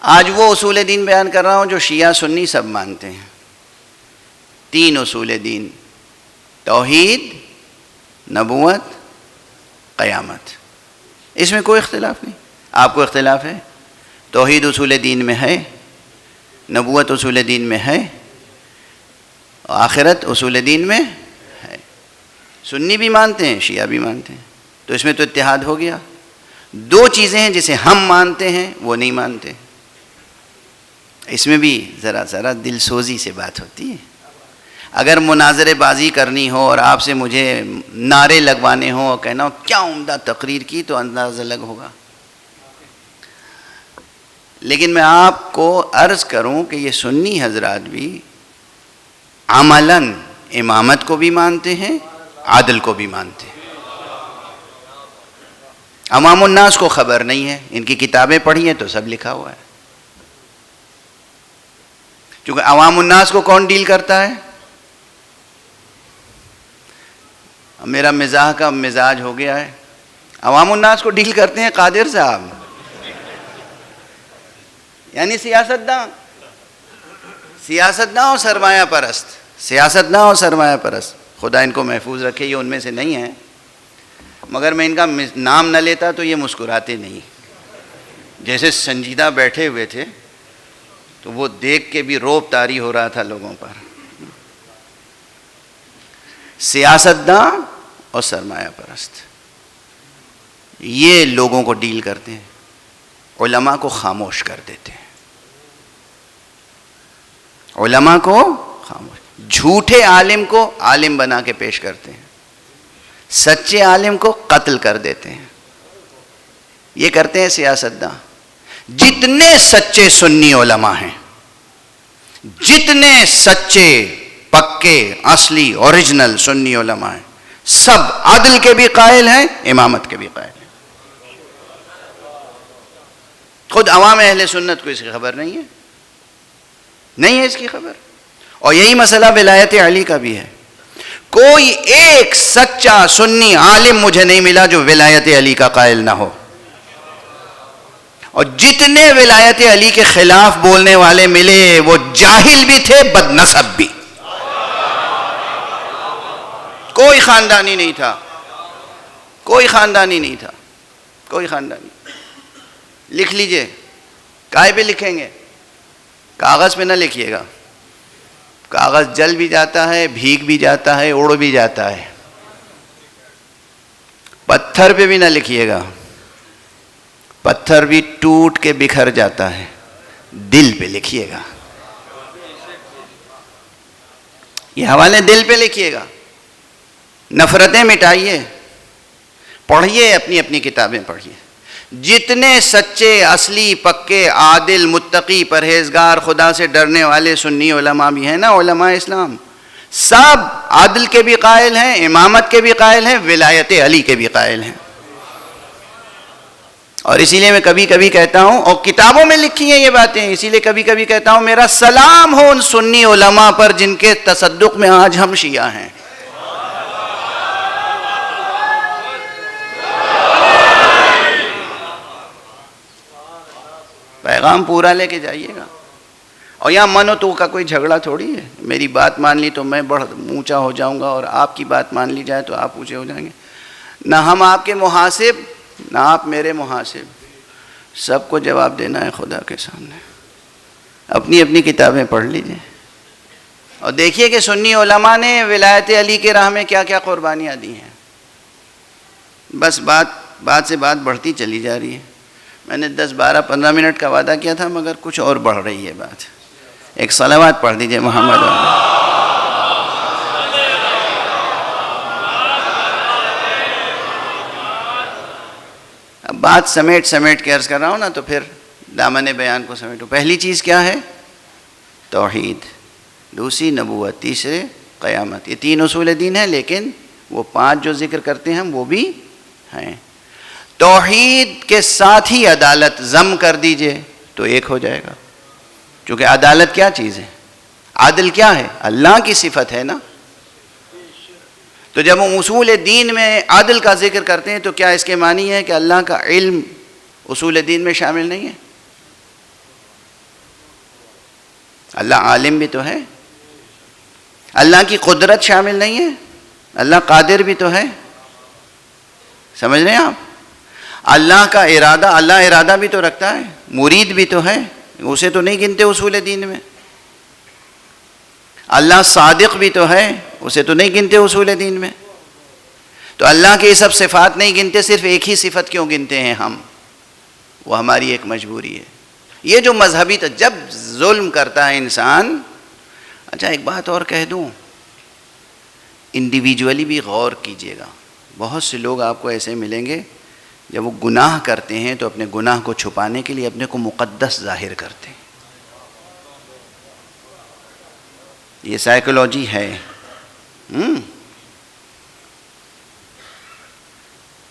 آج وہ اصول دین بیان کر رہا ہوں جو شیعہ سنی سب مانتے ہیں. 3 اصول دین: توحید، نبوت، قیامت. اس میں کوئی اختلاف نہیں. آپ کو اختلاف ہے؟ توحید اصول دین میں ہے، نبوت اصول دین میں ہے، آخرت اصول دین میں ہے. سنی بھی مانتے ہیں، شیعہ بھی مانتے ہیں، تو اس میں تو اتحاد ہو گیا. 2 چیزیں ہیں جسے ہم مانتے ہیں وہ نہیں مانتے. اس میں بھی ذرا دل سوزی سے بات ہوتی ہے. اگر مناظرے بازی کرنی ہو اور آپ سے مجھے نعرے لگوانے ہوں اور کہنا ہو کیا عمدہ تقریر کی تو انداز الگ ہوگا. لیکن میں آپ کو عرض کروں کہ یہ سنی حضرات بھی عملاً امامت کو بھی مانتے ہیں، عادل کو بھی مانتے ہیں. عوام الناس کو خبر نہیں ہے، ان کی کتابیں پڑھی ہیں تو سب لکھا ہوا ہے. کیونکہ عوام الناس کو کون ڈیل کرتا ہے؟ میرا مزاح کا مزاج ہو گیا ہے. عوام الناس کو ڈیل کرتے ہیں قادر صاحب، یعنی سیاستداں اور سرمایہ پرست. سیاستداں اور سرمایہ پرست، خدا ان کو محفوظ رکھے، یہ ان میں سے نہیں ہیں. مگر میں ان کا نام نہ لیتا تو یہ مسکراتے نہیں. جیسے سنجیدہ بیٹھے ہوئے تھے تو وہ دیکھ کے بھی روب طاری ہو رہا تھا لوگوں پر. سیاستداں اور سرمایہ پرست یہ لوگوں کو ڈیل کرتے ہیں، علماء کو خاموش کر دیتے ہیں. علماء کو خاموش، جھوٹے عالم کو عالم بنا کے پیش کرتے ہیں، سچے عالم کو قتل کر دیتے ہیں. یہ کرتے ہیں سیاستداں. جتنے سچے سنی علماء ہیں، جتنے سچے پکے اصلی اوریجنل سنی علماء ہیں، سب عدل کے بھی قائل ہیں، امامت کے بھی قائل ہیں. خود عوام اہل سنت کو اس کی خبر نہیں ہے، نہیں ہے اس کی خبر. اور یہی مسئلہ ولایت علی کا بھی ہے. کوئی ایک سچا سنی عالم مجھے نہیں ملا جو ولایت علی کا قائل نہ ہو. اور جتنے ولایت علی کے خلاف بولنے والے ملے وہ جاہل بھی تھے، بد نسب بھی. کوئی خاندانی نہیں تھا، کوئی خاندانی نہیں تھا، کوئی خاندانی. لکھ لیجئے. کائے پہ لکھیں گے؟ کاغذ پہ نہ لکھیے گا. کاغذ جل بھی جاتا ہے، بھیگ بھی جاتا ہے، اڑ بھی جاتا ہے. پتھر پہ بھی نہ لکھیے گا، پتھر بھی ٹوٹ کے بکھر جاتا ہے. دل پہ لکھیے گا. یہ حوالے دل پہ لکھیے گا. نفرتیں مٹائیے، پڑھیے، اپنی اپنی کتابیں پڑھیے. جتنے سچے اصلی پکے عادل متقی پرہیزگار خدا سے ڈرنے والے سنی علماء بھی ہیں نا، علماء اسلام، سب عادل کے بھی قائل ہیں، امامت کے بھی قائل ہیں، ولایت علی کے بھی قائل ہیں. اور اسی لیے میں کبھی کبھی کہتا ہوں، اور کتابوں میں لکھی ہیں یہ باتیں، اسی لیے کبھی کبھی کہتا ہوں میرا سلام ہو ان سنی علماء پر جن کے تصدق میں آج ہم شیعہ ہیں. پیغام پورا لے کے جائیے گا. اور یہاں من و تو کا کوئی جھگڑا تھوڑی ہے. میری بات مان لی تو میں بڑھ اونچا ہو جاؤں گا، اور آپ کی بات مان لی جائے تو آپ اونچے ہو جائیں گے. نہ ہم آپ کے محاسب، نہ آپ میرے محاسب. سب کو جواب دینا ہے خدا کے سامنے. اپنی اپنی کتابیں پڑھ لیجئے اور دیکھیے کہ سنی علماء نے ولایت علی کے راہ میں کیا کیا قربانیاں دی ہیں. بس بات سے بات بڑھتی چلی جا رہی ہے. میں نے 10 12 15 منٹ کا وعدہ کیا تھا، مگر کچھ اور بڑھ رہی ہے بات. ایک صلوات پڑھ دیجئے محمد. اب بات سمیٹ کے عرض کر رہا ہوں نا، تو پھر دامن بیان کو سمیٹو. پہلی چیز کیا ہے؟ توحید. دوسری نبوت. تیسرے قیامت. یہ 3 اصول دین ہیں، لیکن وہ 5 جو ذکر کرتے ہیں وہ بھی ہیں. توحید کے ساتھ ہی عدالت ضم کر دیجئے تو ایک ہو جائے گا. کیونکہ عدالت کیا چیز ہے؟ عادل کیا ہے؟ اللہ کی صفت ہے نا. تو جب ہم اصول دین میں عادل کا ذکر کرتے ہیں تو کیا اس کے معنی ہے کہ اللہ کا علم اصول دین میں شامل نہیں ہے؟ اللہ عالم بھی تو ہے، اللہ کی قدرت شامل نہیں ہے، اللہ قادر بھی تو ہے، سمجھ رہے ہیں آپ؟ اللہ کا ارادہ، اللہ ارادہ بھی تو رکھتا ہے، مرید بھی تو ہے، اسے تو نہیں گنتے اصول دین میں۔ اللہ صادق بھی تو ہے، اسے تو نہیں گنتے اصول دین میں۔ تو اللہ کی یہ سب صفات نہیں گنتے، صرف ایک ہی صفت کیوں گنتے ہیں ہم؟ وہ ہماری ایک مجبوری ہے۔ یہ جو مذہبی جب ظلم کرتا ہے انسان، اچھا ایک بات اور کہہ دوں، انڈیویجولی بھی غور کیجئے گا، بہت سے لوگ آپ کو ایسے ملیں گے جب وہ گناہ کرتے ہیں تو اپنے گناہ کو چھپانے کے لیے اپنے کو مقدس ظاہر کرتے ہیں۔ یہ سائیکولوجی ہے،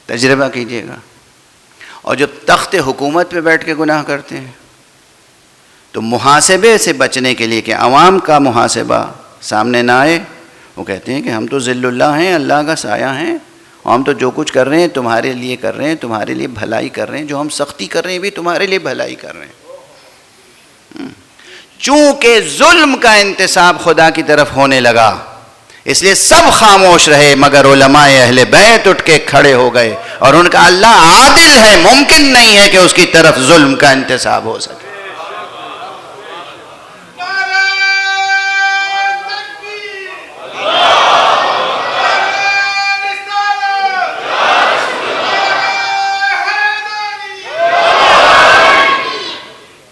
تجربہ کیجئے گا۔ اور جو تخت حکومت پہ بیٹھ کے گناہ کرتے ہیں تو محاسبے سے بچنے کے لیے کہ عوام کا محاسبہ سامنے نہ آئے، وہ کہتے ہیں کہ ہم تو ذل اللہ ہیں، اللہ کا سایہ ہیں، اور ہم تو جو کچھ کر رہے ہیں تمہارے لیے کر رہے ہیں، تمہارے لیے بھلائی کر رہے ہیں، جو ہم سختی کر رہے ہیں بھی تمہارے لیے بھلائی کر رہے ہیں۔ چونکہ ظلم کا انتساب خدا کی طرف ہونے لگا، اس لیے سب خاموش رہے، مگر علماء اہل بیت اٹھ کے کھڑے ہو گئے، اور ان کا اللہ عادل ہے، ممکن نہیں ہے کہ اس کی طرف ظلم کا انتساب ہو سکے۔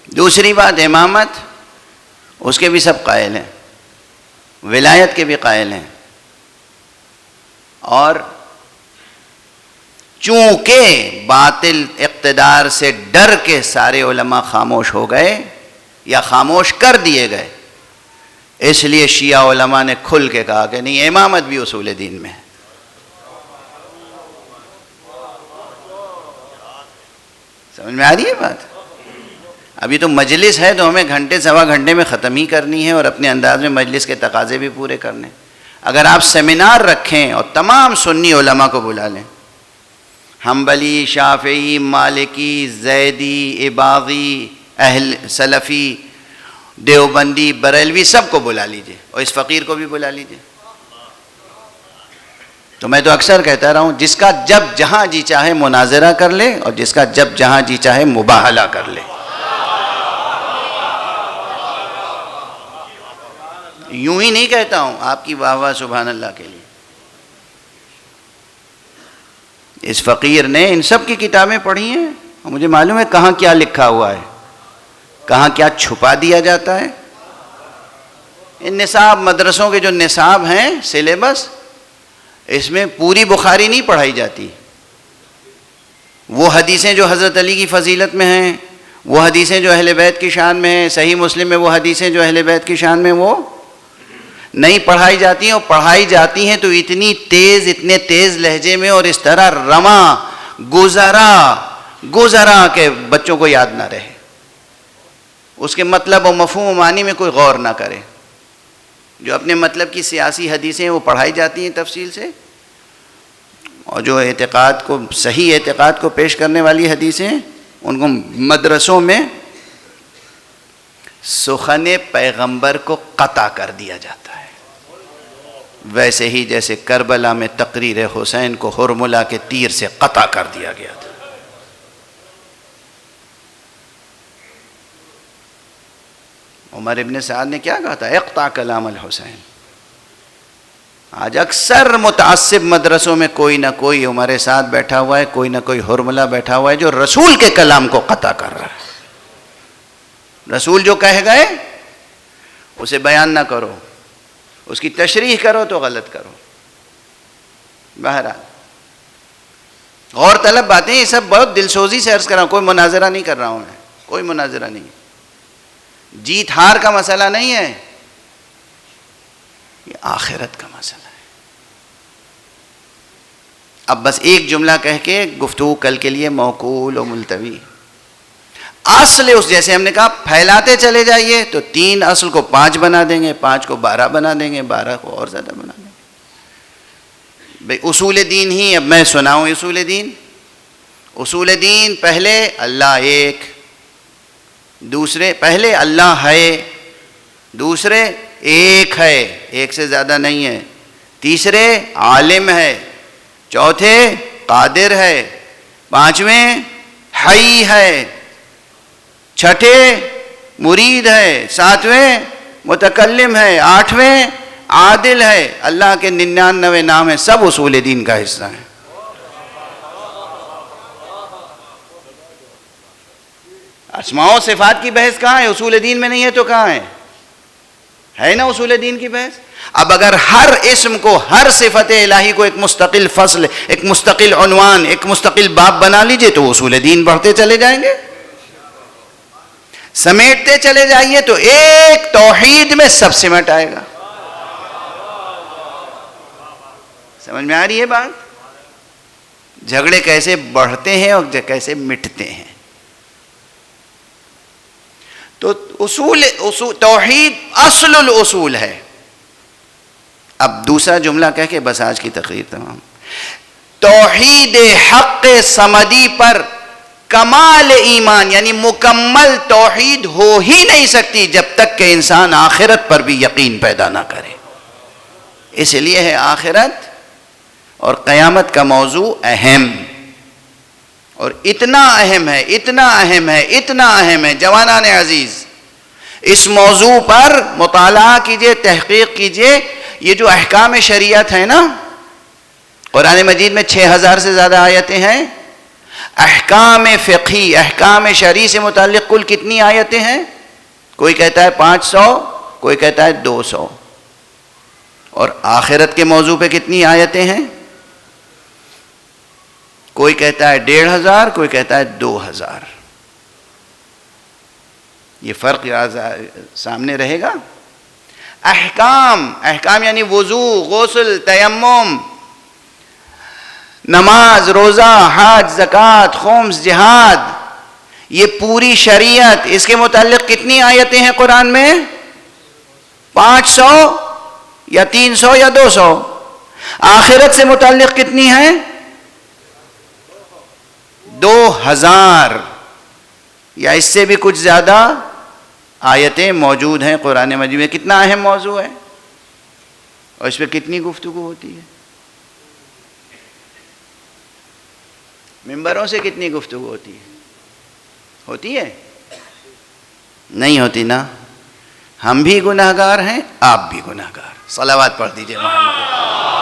دوسری بات، امامت، اس کے بھی سب قائل ہیں، ولایت کے بھی قائل ہیں، اور چونکہ باطل اقتدار سے ڈر کے سارے علماء خاموش ہو گئے یا خاموش کر دیے گئے، اس لیے شیعہ علماء نے کھل کے کہا کہ نہیں، امامت بھی اصول دین میں ہے۔ سمجھ میں آ رہی ہے بات؟ ابھی تو مجلس ہے تو ہمیں گھنٹے سوا گھنٹے میں ختم ہی کرنی ہے، اور اپنے انداز میں مجلس کے تقاضے بھی پورے کرنے۔ اگر آپ سیمینار رکھیں اور تمام سنی علماء کو بلا لیں، حنبلی، شافعی، مالکی، زیدی، اباضی، اہل سلفی، دیوبندی، بریلوی، سب کو بلا لیجئے، اور اس فقیر کو بھی بلا لیجئے۔ تو میں تو اکثر کہتا رہا ہوں، جس کا جب جہاں جی چاہے مناظرہ کر لے، اور جس کا جب جہاں جی چاہے مباہلہ کر لے۔ یوں ہی نہیں کہتا ہوں، آپ کی واہ واہ سبحان اللہ کے لیے۔ اس فقیر نے ان سب کی کتابیں پڑھی ہیں، اور مجھے معلوم ہے کہاں کیا لکھا ہوا ہے، کہاں کیا چھپا دیا جاتا ہے۔ ان نصاب مدرسوں کے جو نصاب ہیں، سلیبس، اس میں پوری بخاری نہیں پڑھائی جاتی۔ وہ حدیثیں جو حضرت علی کی فضیلت میں ہیں، وہ حدیثیں جو اہل بیت کی شان میں ہیں، صحیح مسلم میں وہ حدیثیں جو اہل بیت کی شان میں، وہ نہیں پڑھائی جاتی ہیں، اور پڑھائی جاتی ہیں تو اتنی تیز، اتنے تیز لہجے میں، اور اس طرح رواں گزرا کہ بچوں کو یاد نہ رہے، اس کے مطلب و مفہوم و معنی میں کوئی غور نہ کرے۔ جو اپنے مطلب کی سیاسی حدیثیں وہ پڑھائی جاتی ہیں تفصیل سے، اور جو اعتقاد کو، صحیح اعتقاد کو پیش کرنے والی حدیثیں، ان کو مدرسوں میں سخن پیغمبر کو قطع کر دیا جاتا ہے، ویسے ہی جیسے کربلا میں تقریر حسین کو ہرملہ کے تیر سے قطع کر دیا گیا تھا۔ عمر ابن سعد نے کیا کہا تھا؟ اقطع کلام الحسین۔ آج اکثر متعصب مدرسوں میں کوئی نہ کوئی عمر سعد بیٹھا ہوا ہے، کوئی نہ کوئی ہرملہ بیٹھا ہوا ہے جو رسول کے کلام کو قطع کر رہا ہے۔ رسول جو کہہ گئے اسے بیان نہ کرو، اس کی تشریح کرو تو غلط کرو۔ بہرحال غور طلب باتیں، یہ سب بہت دل سوزی سے عرض کر رہا ہوں، کوئی مناظرہ نہیں کر رہا ہوں میں، کوئی مناظرہ نہیں، جیت ہار کا مسئلہ نہیں ہے، یہ آخرت کا مسئلہ ہے۔ اب بس ایک جملہ کہہ کے گفتگو کل کے لیے موقول و ملتوی۔ اصل اس، جیسے ہم نے کہا پھیلاتے چلے جائیے تو 3 اصل کو 5 بنا دیں گے، 5 کو 12 بنا دیں گے، 12 کو اور زیادہ بنا دیں گے۔ بھئی اصول دین ہی، اب میں سناؤں اصول دین۔ اصول دین پہلے اللہ ایک، دوسرے پہلے اللہ ہے، دوسرے ایک ہے، ایک سے زیادہ نہیں ہے، تیسرے عالم ہے، چوتھے قادر ہے، پانچویں حی ہے، چھٹے مرید ہے، ساتویں متکلم ہے، آٹھویں عادل ہے۔ اللہ کے 99 نام ہیں، سب اصول دین کا حصہ ہیں۔ اسماء و صفات کی بحث کہاں ہے؟ اصول دین میں نہیں ہے تو کہاں ہے نا اصول دین کی بحث؟ اب اگر ہر اسم کو، ہر صفت الہی کو ایک مستقل فصل، ایک مستقل عنوان، ایک مستقل باب بنا لیجئے تو اصول دین بڑھتے چلے جائیں گے، سمیٹتے چلے جائیے تو ایک توحید میں سب سمٹ آئے گا۔ سمجھ میں آ رہی ہے بات؟ جھگڑے کیسے بڑھتے ہیں اور کیسے مٹتے ہیں۔ تو اصول توحید اصل الاصول ہے۔ اب دوسرا جملہ کہہ کے بس آج کی تقریر تمام۔ توحید حق صمدی پر کمال ایمان یعنی مکمل توحید ہو ہی نہیں سکتی جب تک کہ انسان آخرت پر بھی یقین پیدا نہ کرے۔ اس لیے ہے آخرت اور قیامت کا موضوع اہم، اور اتنا اہم ہے، اتنا اہم ہے، اتنا اہم ہے جوانان عزیز، اس موضوع پر مطالعہ کیجئے، تحقیق کیجئے۔ یہ جو احکام شریعت ہے نا، قرآن مجید میں 6000 سے زیادہ آیتیں ہیں۔ احکام فقہی، احکام شرعی سے متعلق کل کتنی آیتیں ہیں؟ کوئی کہتا ہے 500، کوئی کہتا ہے 200۔ اور آخرت کے موضوع پہ کتنی آیتیں ہیں؟ کوئی کہتا ہے 1500، کوئی کہتا ہے 2000۔ یہ فرق سامنے رہے گا۔ احکام یعنی وضو، غسل، تیمم، نماز، روزہ، حج، زکوٰۃ، خمس، جہاد، یہ پوری شریعت، اس کے متعلق کتنی آیتیں ہیں قرآن میں؟ 500 یا 300 یا 200۔ آخرت سے متعلق کتنی ہیں؟ 2000 یا اس سے بھی کچھ زیادہ آیتیں موجود ہیں قرآن مجید میں۔ کتنا اہم موضوع ہے اور اس پہ کتنی گفتگو ہوتی ہے؟ ممبروں سے کتنی گفتگو ہوتی ہے؟ نہیں ہوتی نا۔ ہم بھی گناہگار ہیں، آپ بھی گناہگار۔ صلوات پڑھ دیجئے محمد۔